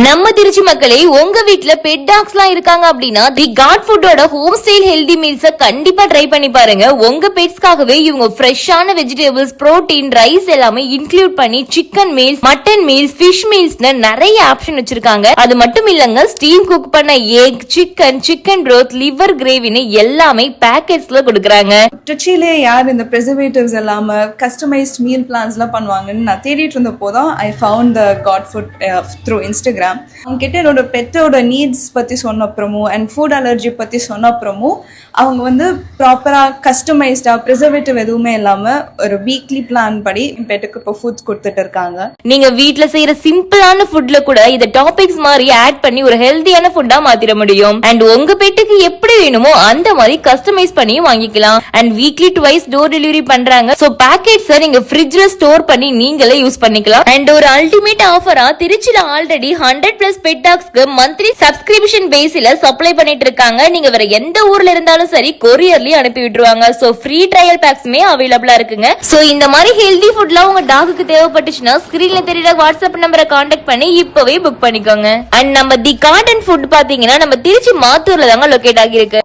நம்ம திருச்சி மக்களே, உங்க வீட்ல பெட் டாக்ஸ் எல்லாம் இருக்காங்க அப்படின்னா தி காட் ஃபுட்டோட ஹோம் ஸ்டைல் ஹெல்தி மீல்ஸ் கண்டிப்பா ட்ரை பண்ணி பாருங்க. உங்க பெட்ஸ்க்காகவே இவங்க ஃப்ரெஷ்ஷான வெஜிடபிள்ஸ், புரோட்டீன், ரைஸ் எல்லாமே இன்க்ளூட் பண்ணி chicken meals, mutton meals, fish மீல்ஸ்னு நிறைய ஆப்ஷன் வச்சிருக்காங்க. அது மட்டும் இல்லங்க, ஸ்டீம் குக் பண்ண எக், சிக்கன் ப்ரோத், லிவர் கிரேவின்னு எல்லாமே பேக்கெட்ஸ்ல கொடுக்கறாங்க. திருச்சியிலே யார் இந்த ப்ரிசர்வேட்டிவ்ஸ் இல்லாம கஸ்டமைஸ்ட் மீல் பிளான்ஸ் எல்லாம் பண்ணுவாங்கன்னு நான் தேடிட்டு இருந்த போதான் I found the God food through Instagram. அவங்க கிட்ட என்னோட பெட்டோட நீட்ஸ் பத்தி சொன்ன அப்புறமும் அண்ட் ஃபுட் அலர்ஜி பத்தி சொன்ன அப்புறமும் அவங்க வந்து ப்ராப்பரா கஸ்டமைஸ்டா ப்ரிசர்வேட்டிவ் எதுவுமே இல்லாம ஒரு வீக்லி பிளான் படி பெட்டுக்கு இப்போ ஃபுட்ஸ் கொடுத்துட்டு இருக்காங்க. நீங்க வீட்ல செய்யற சிம்பிளான ஃபுட்ல கூட இத டாபிக்ஸ் மாதிரி ஆட் பண்ணி ஒரு ஹெல்தியான ஃபுட்டா மாத்திர முடியும். அண்ட் உங்க பெட்டுக்கு எப்படி வேணுமோ அந்த மாதிரி கஸ்டமைஸ் பண்ணி வாங்கிக்கலாம். And weekly twice door delivery பண்றாங்க. சோ பேக்கெட்ஸ் நீங்க ஃப்ரிட்ஜ்ல ஸ்டோர் பண்ணி நீங்களே யூஸ் பண்ணிக்கலாம். அண்ட் ஒரு அல்டிமேட் ஆஃபரா திருச்சியில ஆல்ரெடி 100+ பெட் டாக்ஸ்க்கு மந்த்லி சப்ஸ்கிரிப்ஷன் பேஸ்ல சப்ளை பண்ணிட்டு இருக்காங்க. நீங்க வேற எந்த ஊர்ல இருந்தாலும் சரி கொரியர்லயே அனுப்பி விட்டுருவாங்க. சோ ஃப்ரீ ட்ரையல் பேக்ஸ்மே அவைலபிளா இருக்குங்க. சோ இந்த மாதிரி ஹெல்தி ஃபுட்லாம் உங்க டாகுக்கு தேவைப்பட்டுச்சுன்னா ஸ்கிரீன்ல தெரியற வாட்ஸ்அப் நம்பரை கான்டாக்ட் பண்ணி இப்பவே புக் பண்ணிக்கோங்க. அண்ட் நம்ம தி கார்டன் ஃபுட் பாத்தீங்கன்னா நம்ம திருச்சி மாத்தூர்ல தாங்க லொகேட் ஆகிருக்கு.